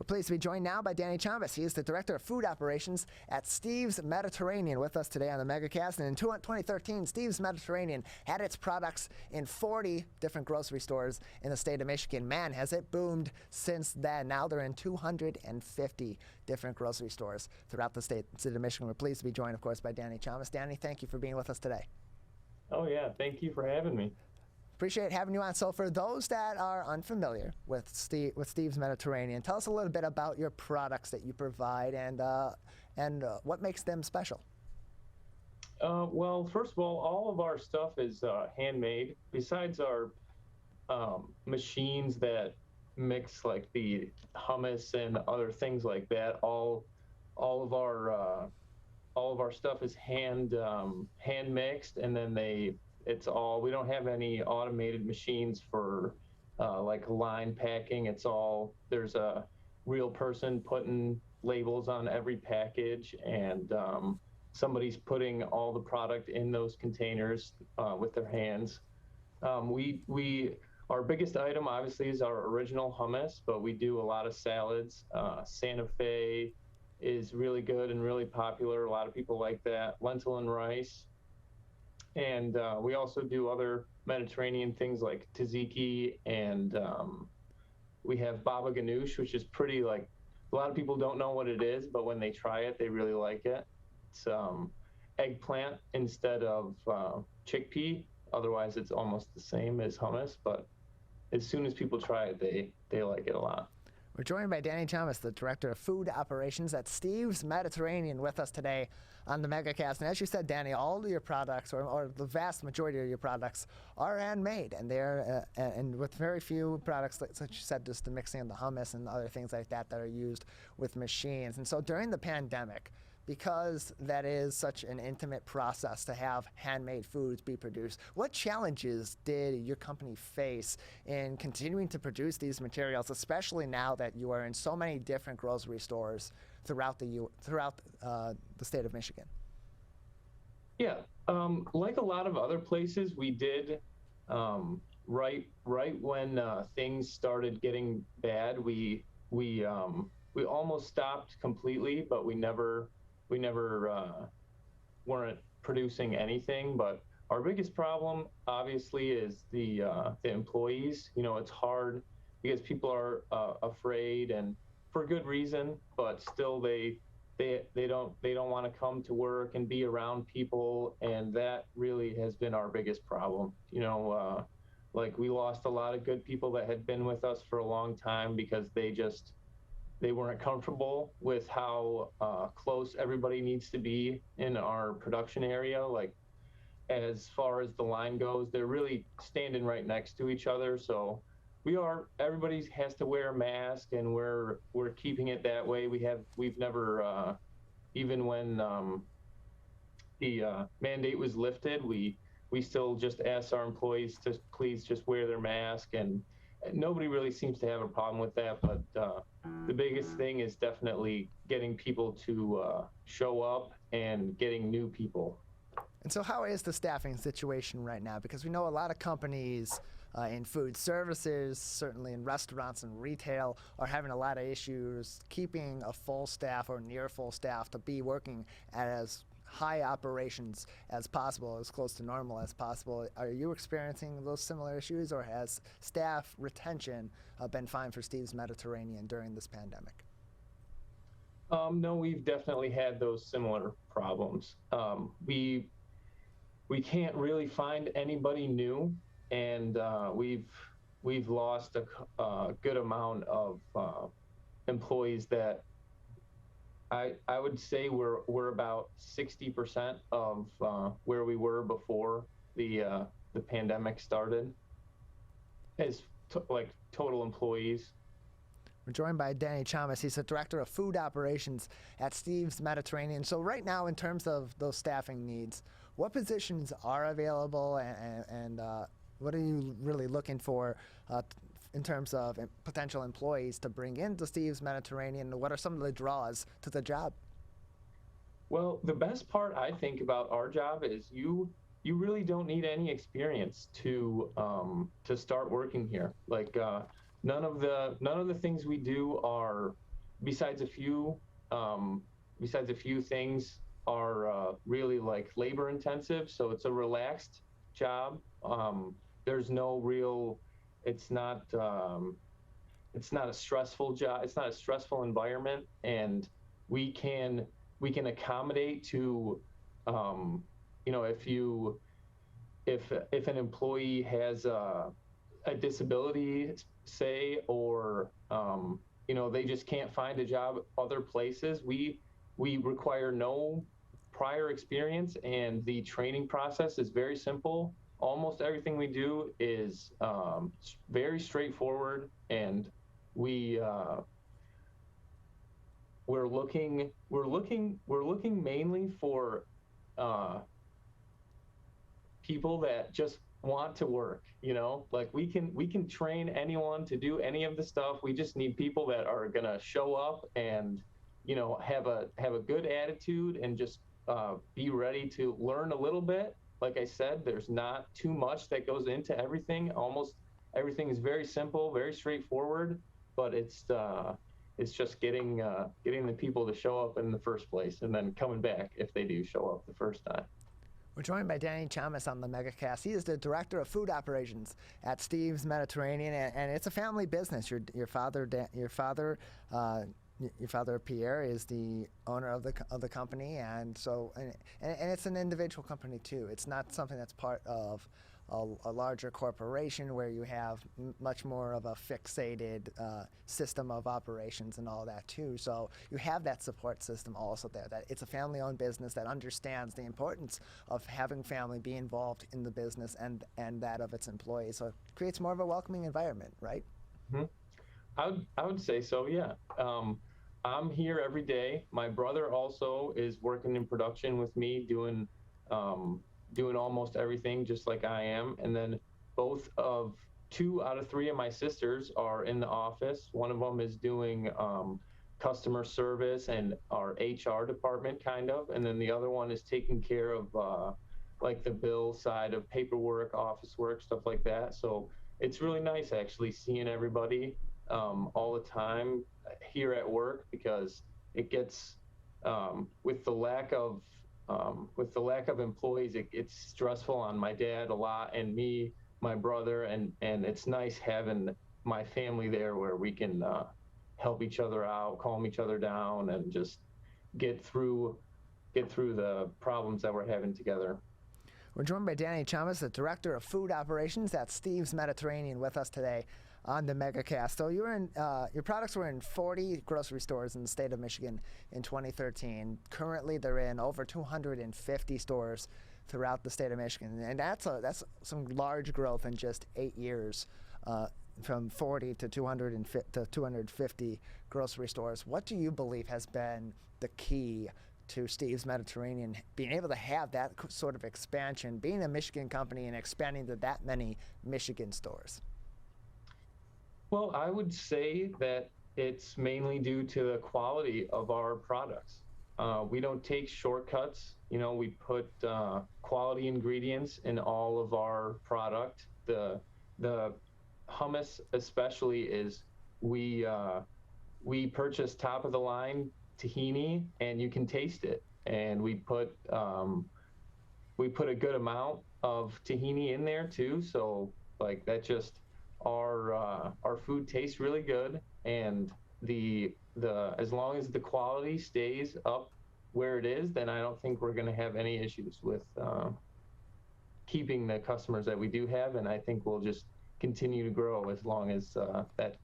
We're pleased to be joined now by Danny Chammas. He is the Director of Food Operations at Steve's Mediterranean with us today on the MegaCast. And in 2013, Steve's Mediterranean had its products in 40 different grocery stores in the state of Michigan. Man, has it boomed since then. Now they're in 250 different grocery stores throughout the state of Michigan. We're pleased to be joined, of course, by Danny Chammas. Danny, thank you for being with us today. Oh, yeah. Thank you for having me. Appreciate having you on. So for those that are unfamiliar with Steve's Mediterranean, tell us a little bit about your products that you provide and what makes them special. Well, first of all of our stuff is handmade. Besides our machines that mix like the hummus and other things like that, all of our stuff is hand mixed, and then we don't have any automated machines for like line packing. There's a real person putting labels on every package, and somebody's putting all the product in those containers with their hands. Our biggest item obviously is our original hummus, but we do a lot of salads. Santa Fe is really good and really popular. A lot of people like that. Lentil and rice. And we also do other Mediterranean things like tzatziki, and we have baba ganoush, which is pretty, like, a lot of people don't know what it is, but when they try it, they really like it. It's eggplant instead of chickpea. Otherwise, it's almost the same as hummus, but as soon as people try it, they like it a lot. We're joined by Danny Chammas, the Director of Food Operations at Steve's Mediterranean, with us today on the MegaCast. And as you said, Danny, all of your products, or the vast majority of your products, are handmade, and they're and with very few products, like you said, just the mixing of the hummus and other things like that that are used with machines. And so during the pandemic, because that is such an intimate process to have handmade foods be produced, what challenges did your company face in continuing to produce these materials, especially now that you are in so many different grocery stores throughout the state of Michigan? Yeah, like a lot of other places, we did right when things started getting bad. We almost stopped completely, but we never weren't producing anything. But our biggest problem, obviously, is the employees. You know, it's hard because people are afraid, and for good reason. But still, they don't want to come to work and be around people, and that really has been our biggest problem. You know, like, we lost a lot of good people that had been with us for a long time because they weren't comfortable with how close everybody needs to be in our production area. Like, as far as the line goes, they're really standing right next to each other. So everybody has to wear a mask, and we're keeping it that way. We've never, even when the mandate was lifted, we still just asked our employees to please just wear their mask, and nobody really seems to have a problem with that. But the biggest thing is definitely getting people to show up and getting new people. And so how is the staffing situation right now? Because we know a lot of companies in food services, certainly in restaurants and retail, are having a lot of issues keeping a full staff or near full staff to be working at as high operations as possible, as close to normal as possible. Are you experiencing those similar issues, or has staff retention been fine for Steve's Mediterranean during this pandemic? No, we've definitely had those similar problems. We can't really find anybody new, and we've lost a good amount of employees that I would say we're about 60% of where we were before the pandemic started as like total employees. We're joined by Danny Chammas. He's the Director of Food Operations at Steve's Mediterranean. So right now, in terms of those staffing needs, what positions are available, and what are you really looking for in terms of potential employees to bring into Steve's Mediterranean? What are some of the draws to the job? Well, the best part I think about our job is you really don't need any experience to start working here. Like, none of the things we do are besides a few besides a few things are really like labor intensive, so it's a relaxed job. There's no real, it's not it's not a stressful job. It's not a stressful environment, and we can accommodate to, if if an employee has a disability, say, or they just can't find a job other places. We require no prior experience, and the training process is very simple. Almost everything we do is very straightforward, and we we're looking mainly for uh, people that just want to work. Like we can train anyone to do any of the stuff. We just need people that are gonna show up and have a good attitude, and just be ready to learn a little bit. Like I said, there's not too much that goes into everything. Almost everything is very simple, very straightforward, but it's just getting the people to show up in the first place, and then coming back if they do show up the first time. We're joined by Danny Chammas on the MegaCast. He is the director of food operations at Steve's Mediterranean, and it's a family business. Your father Pierre is the owner of the company, and so and it's an individual company too. It's not something that's part of a larger corporation where you have much more of a fixated system of operations and all that too. So you have that support system also there, that it's a family-owned business that understands the importance of having family be involved in the business and that of its employees. So it creates more of a welcoming environment, right? Mm-hmm. I would say so, yeah. I'm here every day. My brother also is working in production with me, doing almost everything just like I am. And then two out of three of my sisters are in the office. One of them is doing customer service and our HR department, kind of. And then the other one is taking care of like the bill side of paperwork, office work, stuff like that. So it's really nice actually seeing everybody all the time here at work, because it gets with the lack of employees, it's stressful on my dad a lot, and me, my brother, and it's nice having my family there where we can help each other out, calm each other down, and just get through the problems that we're having together. We're joined by Danny Chammas, the director of food operations at Steve's Mediterranean, with us today on the MegaCast. So your products were in 40 grocery stores in the state of Michigan in 2013. Currently, they're in over 250 stores throughout the state of Michigan, and that's some large growth in just 8 years, from 40 to 250 grocery stores. What do you believe has been the key to Steve's Mediterranean being able to have that sort of expansion, being a Michigan company and expanding to that many Michigan stores? Well, I would say that it's mainly due to the quality of our products. We don't take shortcuts. We put quality ingredients in all of our product. The hummus especially is we purchase top of the line tahini, and you can taste it. And we put a good amount of tahini in there too. So like that just our food tastes really good, and the as long as the quality stays up where it is, then I don't think we're going to have any issues with keeping the customers that we do have, and I think we'll just continue to grow as long as that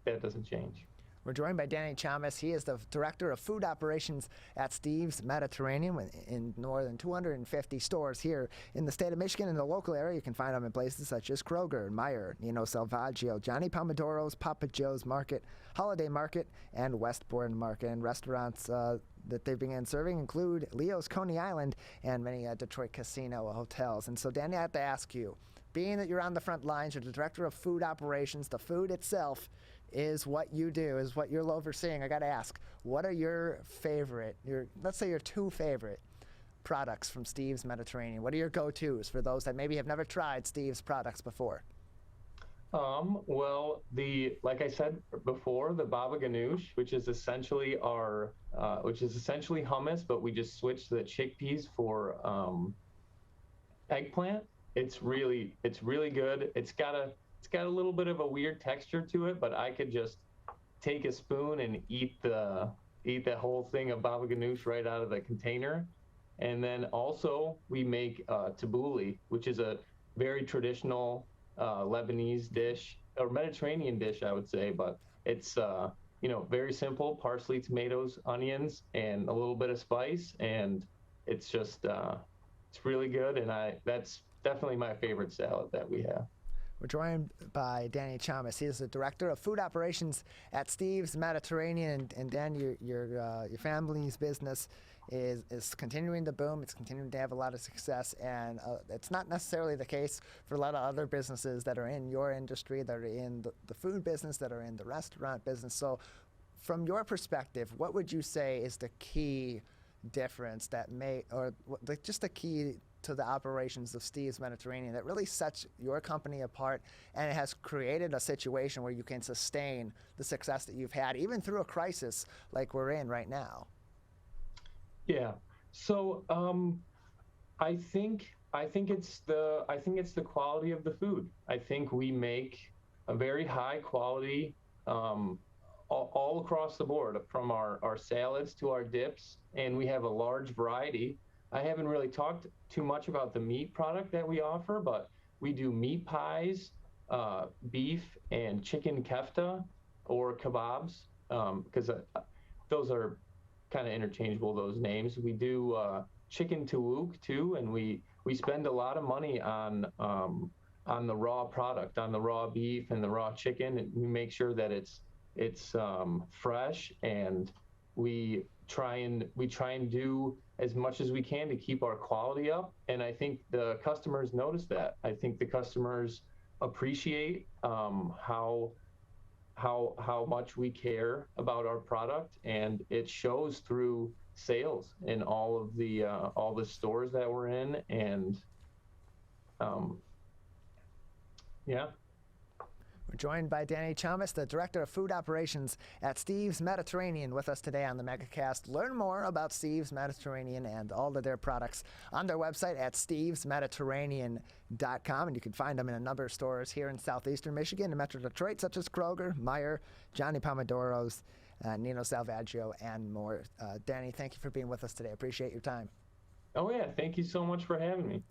doesn't change. We're joined by Danny Chammas. He is the director of food operations at Steve's Mediterranean in more than 250 stores here in the state of Michigan. In the local area, you can find them in places such as Kroger, Meijer, Nino Salvaggio, Johnny Pomodoro's, Papa Joe's Market, Holiday Market, and Westbourne Market. And restaurants that they began serving include Leo's Coney Island and many Detroit casino hotels. And so, Danny, I have to ask you, being that you're on the front lines, you're the director of food operations, the food itself is what you do, is what you're overseeing. I got to ask, what are your let's say your two favorite products from Steve's Mediterranean? What are your go-tos for those that maybe have never tried Steve's products before? Well, like I said before, the baba ganoush, which is essentially hummus, but we just switched the chickpeas for eggplant. It's really good. It's got a little bit of a weird texture to it, but I could just take a spoon and eat the whole thing of baba ganoush right out of the container. And then also we make tabbouleh, which is a very traditional Lebanese dish or Mediterranean dish, I would say, but it's very simple: parsley, tomatoes, onions, and a little bit of spice, and it's just it's really good. And that's definitely my favorite salad that we have. We're joined by Danny Chammas. He is the director of food operations at Steve's Mediterranean. And Dan, your family's business is continuing to boom. It's continuing to have a lot of success, and it's not necessarily the case for a lot of other businesses that are in your industry, that are in the food business, that are in the restaurant business. So, from your perspective, what would you say is the key difference just the key to the operations of Steve's Mediterranean that really sets your company apart, and it has created a situation where you can sustain the success that you've had even through a crisis like we're in right now? Yeah. So I think it's the quality of the food. I think we make a very high quality all across the board, from our salads to our dips, and we have a large variety. I haven't really talked too much about the meat product that we offer, but we do meat pies, beef and chicken kefta or kebabs, because those are kind of interchangeable, those names. We do chicken tawuk too, and we spend a lot of money on the raw product, on the raw beef and the raw chicken. And we make sure that it's fresh, and we try and do as much as we can to keep our quality up. And I think the customers notice that. I think the customers appreciate how much we care about our product, and it shows through sales in all the stores that we're in. And yeah. We're joined by Danny Chammas, the Director of Food Operations at Steve's Mediterranean, with us today on the MegaCast. Learn more about Steve's Mediterranean and all of their products on their website at stevesmediterranean.com, and you can find them in a number of stores here in southeastern Michigan and Metro Detroit, such as Kroger, Meijer, Johnny Pomodoro's, Nino Salvaggio, and more. Danny, thank you for being with us today. Appreciate your time. Oh yeah, thank you so much for having me.